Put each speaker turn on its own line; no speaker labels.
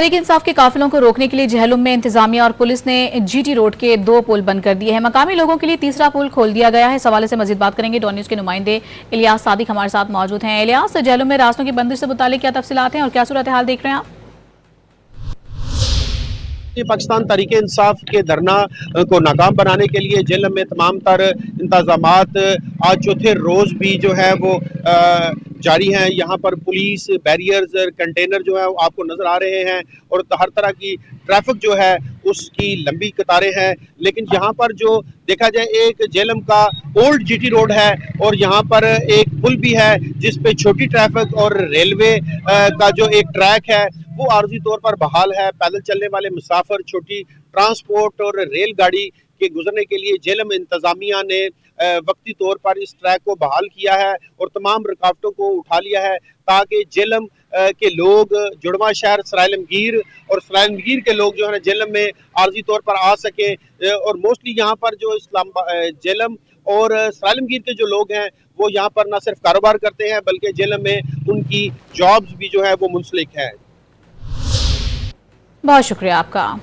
तहरीक इंसाफ के काफिलों को रोकने के लिए जहलुम में इंतजामिया और पुलिस ने जीटी रोड के 2 पुल बंद कर दिए हैं। मकामी लोगों के लिए तीसरा पुल खोल दिया गया है। इस हवाले से मजीद बात करेंगे। डॉन न्यूज के नुमाइंदे इलियास सादिक हमारे साथ मौजूद हैं। इलियास, जहलुम में रास्तों की बंदिश से मुतालिक क्या तफसीलात हैं और क्या सूरत हाल देख रहे हैं आप?
पाकिस्तान तहरीक इंसाफ के धरना को नाकाम बनाने के लिए जेल में तमाम तर इंतजामात आज चौथे रोज भी जो है वो जारी हैं। यहाँ पर पुलिस बैरियर्स कंटेनर जो है वो आपको नजर आ रहे हैं और हर तरह की ट्रैफिक जो है उसकी लंबी कतारें हैं। लेकिन यहाँ पर जो देखा जाए, एक जेलम का ओल्ड जीटी रोड है और यहाँ पर एक पुल भी है जिस पे छोटी ट्रैफिक और रेलवे का जो एक ट्रैक है वो आर्जी तौर पर बहाल है। पैदल चलने वाले मुसाफिर, छोटी ट्रांसपोर्ट और रेलगाड़ी के गुजरने के लिए जेलम इंतजामिया ने वक्ती तौर पर इस ट्रैक को बहाल किया है और तमाम रुकावटों को उठा लिया है ताकि जेलम के लोग, जुड़वा शहर सराइलमगीर और सराइलमगीर के लोग जो है ना जेलम में आर्जी तौर पर आ सके। और मोस्टली यहाँ पर जो जेलम और सराइलमगीर के जो लोग हैं वो यहाँ पर ना सिर्फ कारोबार करते हैं बल्कि जेलम में उनकी जॉब्स भी जो है वो मुंसलिक है।
बहुत शुक्रिया आपका।